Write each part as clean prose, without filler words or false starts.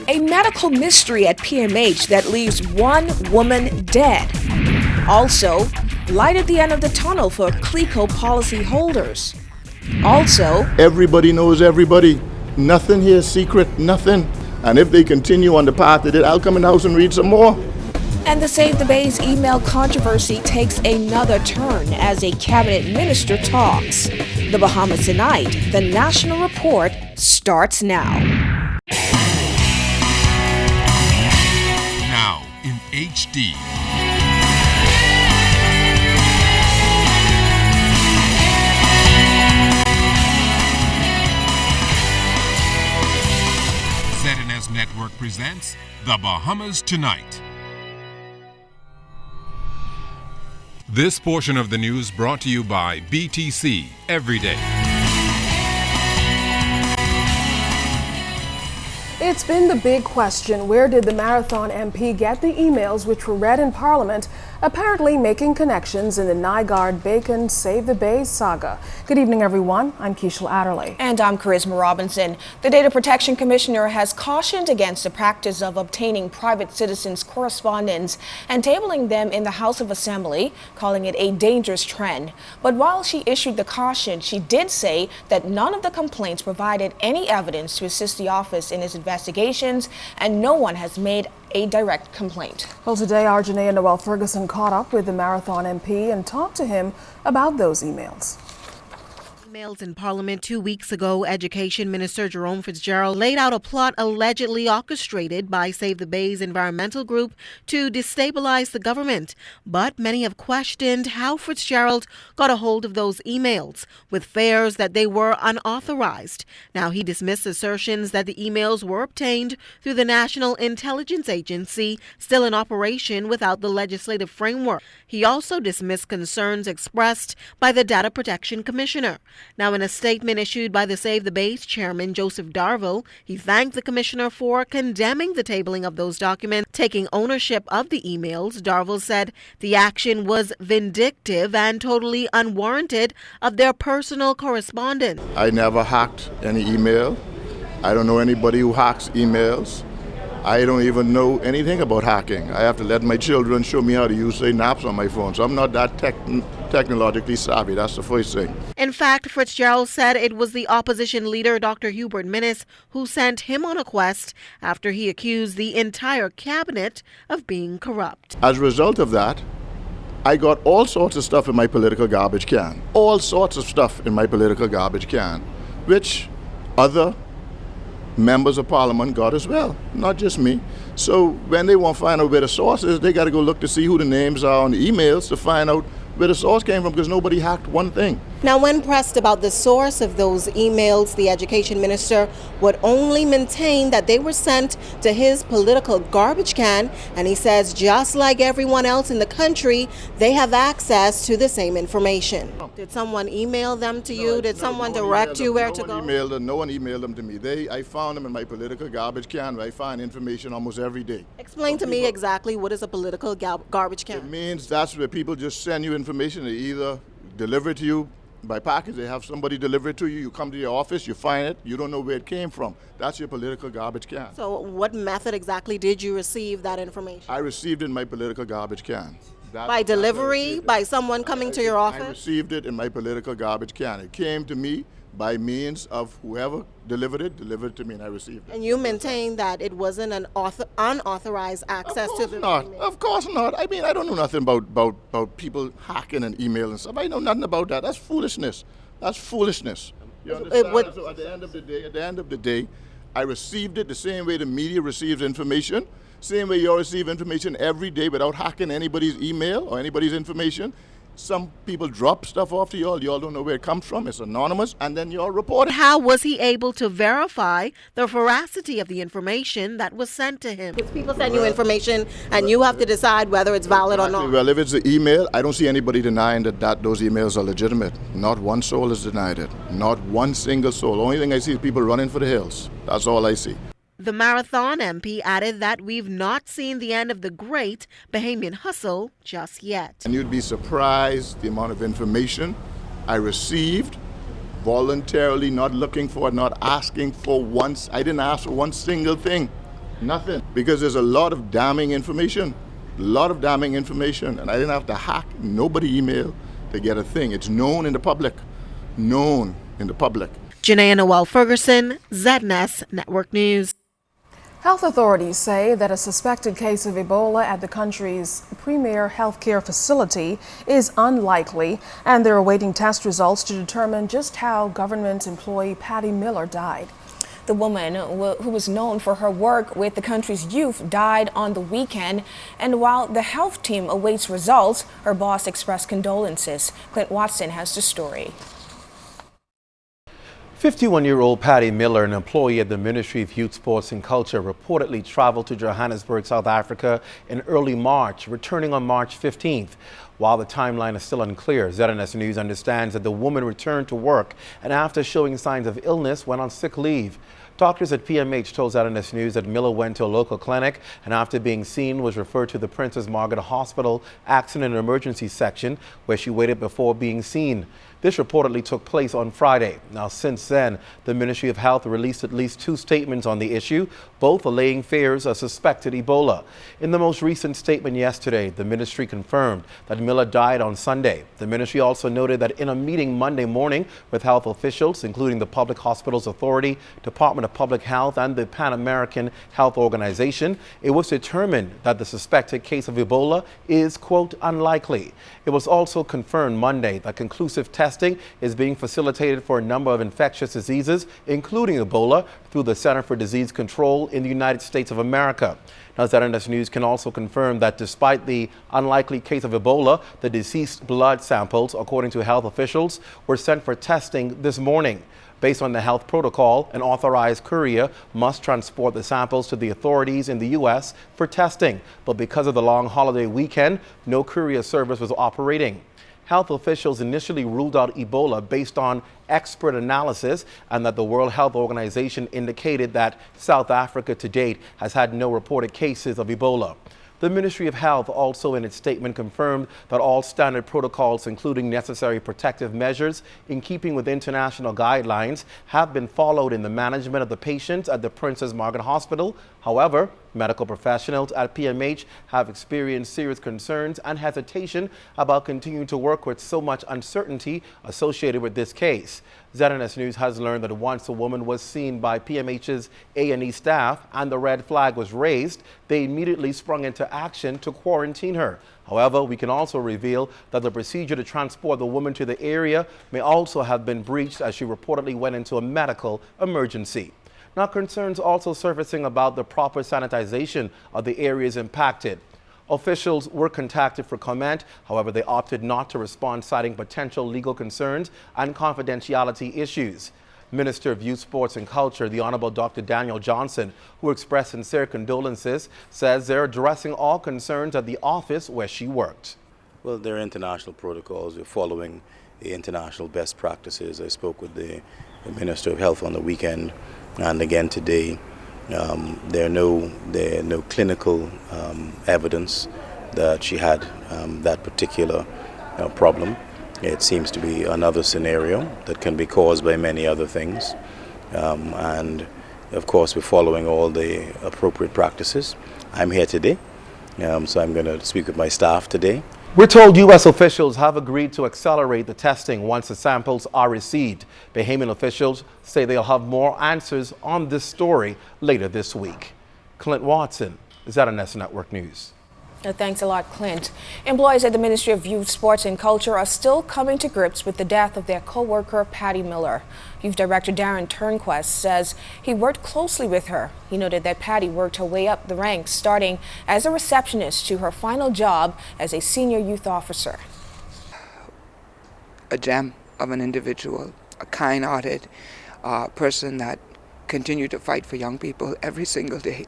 A medical mystery at PMH that leaves one woman dead. Also, light at the end of the tunnel for Cleo policyholders. Also, everybody knows everybody. Nothing here is secret, nothing. And if they continue on the path they did, I'll come in the house and read some more. And the Save the Bays email controversy takes another turn as a cabinet minister talks. The Bahamas Tonight, the national report, starts now. Now in HD. ZNS Network presents The Bahamas Tonight. This portion of the news brought to you by BTC Every Day. It's been the big question, where did the Marathon MP get the emails which were read in Parliament, apparently making connections in the Nygaard-Bacon Save the Bays saga? Good evening, everyone. I'm Keishel Adderley. And I'm Charisma Robinson. The Data Protection Commissioner has cautioned against the practice of obtaining private citizens' correspondence and tabling them in the House of Assembly, calling it a dangerous trend. But while she issued the caution, she did say that none of the complaints provided any evidence to assist the office in its investigations, and no one has made a direct complaint. Well, today, Arjane and Noel Ferguson caught up with the Marathon MP and talked to him about those emails. Emails in Parliament 2 weeks ago, Education Minister Jerome Fitzgerald laid out a plot allegedly orchestrated by Save the Bays environmental group to destabilize the government. But many have questioned how Fitzgerald got a hold of those emails, with fears that they were unauthorized. Now he dismissed assertions that the emails were obtained through the National Intelligence Agency, still in operation without the legislative framework. He also dismissed concerns expressed by the Data Protection Commissioner. Now, in a statement issued by the Save the Bays chairman, Joseph Darville, he thanked the commissioner for condemning the tabling of those documents, taking ownership of the emails. Darville said the action was vindictive and totally unwarranted of their personal correspondence. I never hacked any email. I don't know anybody who hacks emails. I don't even know anything about hacking. I have to let my children show me how to use, say, naps on my phone. So I'm not that technologically savvy. That's the first thing. In fact, Fitzgerald said it was the opposition leader, Dr. Hubert Minnis, who sent him on a quest after he accused the entire cabinet of being corrupt. As a result of that, I got all sorts of stuff in my political garbage can. All sorts of stuff in my political garbage can, which other members of Parliament got as well, not just me. So when they want to find out where the source is, they got to go look to see who the names are on the emails to find out where the source came from, because nobody hacked one thing. Now, when pressed about the source of those emails, the education minister would only maintain that they were sent to his political garbage can, and he says just like everyone else in the country, they have access to the same information. Did someone email them to you? Did someone direct you where to go? No one emailed them to me. I found them in my political garbage can, where I find information almost every day. Explain to me exactly what is a political garbage can. It means that's where people just send you information. They either deliver it to you by package, they have somebody deliver it to you, you come to your office, you find it, you don't know where it came from. That's your political garbage can. So what method exactly did you receive that information? I received it in my political garbage can. By delivery? By someone coming to your office? I received it in my political garbage can. It came to me by means of whoever delivered it to me, and I received it. And you maintain that it wasn't an unauthorized access to the email? Not. Of course not. I mean, I don't know nothing about people hacking and email and stuff. I know nothing about that. That's foolishness. That's foolishness. You understand? So at the end of the day, I received it the same way the media receives information, same way you all receive information every day without hacking anybody's email or anybody's information. Some people drop stuff off to y'all. Y'all don't know where it comes from. It's anonymous, and then y'all report it. How was he able to verify the veracity of the information that was sent to him? Because people send you information, and you have to decide whether it's valid or not. Well, if it's an email, I don't see anybody denying that those emails are legitimate. Not one soul has denied it. Not one single soul. The only thing I see is people running for the hills. That's all I see. The Marathon MP added that we've not seen the end of the great Bahamian hustle just yet. And you'd be surprised the amount of information I received voluntarily not looking for it, not asking for once. I didn't ask for one single thing, nothing, because there's a lot of damning information, and I didn't have to hack nobody email to get a thing. It's known in the public, Janaea Noel Ferguson, ZNS Network News. Health authorities say that a suspected case of Ebola at the country's premier healthcare facility is unlikely, and they're awaiting test results to determine just how government employee Patty Miller died. The woman, who was known for her work with the country's youth, died on the weekend. And while the health team awaits results, her boss expressed condolences. Clint Watson has the story. 51-year-old Patty Miller, an employee at the Ministry of Youth, Sports and Culture, reportedly traveled to Johannesburg, South Africa in early March, returning on March 15th. While the timeline is still unclear, ZNS News understands that the woman returned to work and after showing signs of illness went on sick leave. Doctors at PMH told ZNS News that Miller went to a local clinic and after being seen was referred to the Princess Margaret Hospital Accident and Emergency Section, where she waited before being seen. This reportedly took place on Friday. Now, since then, the Ministry of Health released at least 2 statements on the issue, both allaying fears of suspected Ebola. In the most recent statement yesterday, the ministry confirmed that Miller died on Sunday. The ministry also noted that in a meeting Monday morning with health officials, including the Public Hospitals Authority, Department of Public Health, and the Pan American Health Organization, it was determined that the suspected case of Ebola is, quote, unlikely. It was also confirmed Monday that conclusive testing is being facilitated for a number of infectious diseases, including Ebola, through the Center for Disease Control in the United States of America. Now, ZNS News can also confirm that despite the unlikely case of Ebola, the deceased blood samples, according to health officials, were sent for testing this morning. Based on the health protocol, an authorized courier must transport the samples to the authorities in the U.S. for testing. But because of the long holiday weekend, no courier service was operating. Health officials initially ruled out Ebola based on expert analysis and that the World Health Organization indicated that South Africa to date has had no reported cases of Ebola. The Ministry of Health also in its statement confirmed that all standard protocols, including necessary protective measures in keeping with international guidelines, have been followed in the management of the patients at the Princess Margaret Hospital. However, medical professionals at PMH have experienced serious concerns and hesitation about continuing to work with so much uncertainty associated with this case. ZNS News has learned that once a woman was seen by PMH's A&E staff and the red flag was raised, they immediately sprung into action to quarantine her. However, we can also reveal that the procedure to transport the woman to the area may also have been breached as she reportedly went into a medical emergency. Now, concerns also surfacing about the proper sanitization of the areas impacted. Officials were contacted for comment. However, they opted not to respond, citing potential legal concerns and confidentiality issues. Minister of Youth, Sports and Culture, the Honorable Dr. Daniel Johnson, who expressed sincere condolences, says they're addressing all concerns at the office where she worked. Well, there are international protocols. We're following the international best practices. I spoke with the Minister of Health on the weekend and again today. There are no clinical evidence that she had that particular problem. It seems to be another scenario that can be caused by many other things. And of course, we're following all the appropriate practices. I'm here today, so I'm going to speak with my staff today. We're told U.S. officials have agreed to accelerate the testing once the samples are received. Bahamian officials say they'll have more answers on this story later this week. Clint Watson, ZNS Network News. Thanks a lot, Clint. Employees at the Ministry of Youth, Sports and Culture are still coming to grips with the death of their co-worker, Patty Miller. Youth Director Darren Turnquest says he worked closely with her. He noted that Patty worked her way up the ranks, starting as a receptionist to her final job as a senior youth officer. A gem of an individual, a kind-hearted person that continued to fight for young people every single day.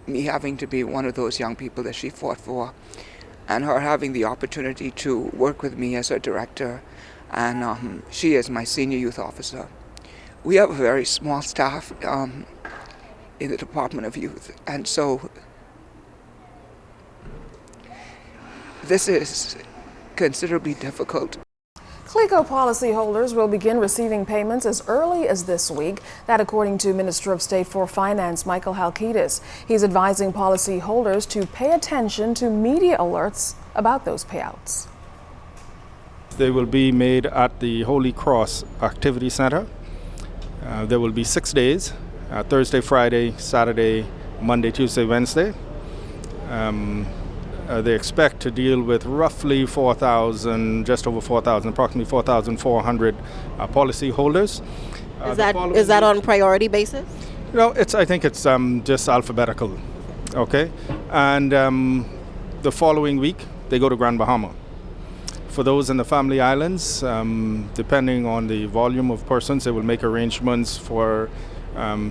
Me having to be one of those young people that she fought for, and her having the opportunity to work with me as her director, and she is my senior youth officer. We have a very small staff in the Department of Youth, and so this is considerably difficult. Cleo policyholders will begin receiving payments as early as this week. That according to Minister of State for Finance, Michael Halkitis. He's advising policyholders to pay attention to media alerts about those payouts. They will be made at the Holy Cross Activity Center. There will be 6 days, Thursday, Friday, Saturday, Monday, Tuesday, Wednesday. They expect to deal with roughly 4,000, just over 4,000, approximately 4,400 policyholders. Is that on priority basis? No, I think it's just alphabetical, okay? And the following week, they go to Grand Bahama. For those in the Family Islands, depending on the volume of persons, they will make arrangements for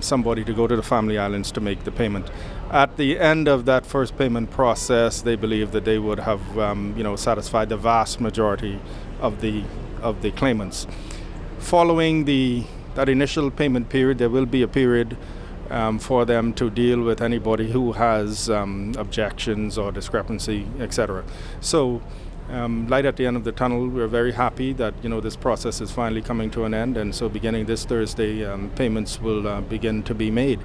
somebody to go to the Family Islands to make the payment. At the end of that first payment process, they believe that they would have, satisfied the vast majority of the claimants. Following that initial payment period, there will be a period for them to deal with anybody who has objections or discrepancy, etc. So, light at the end of the tunnel. We're very happy that this process is finally coming to an end, and so beginning this Thursday, payments will begin to be made.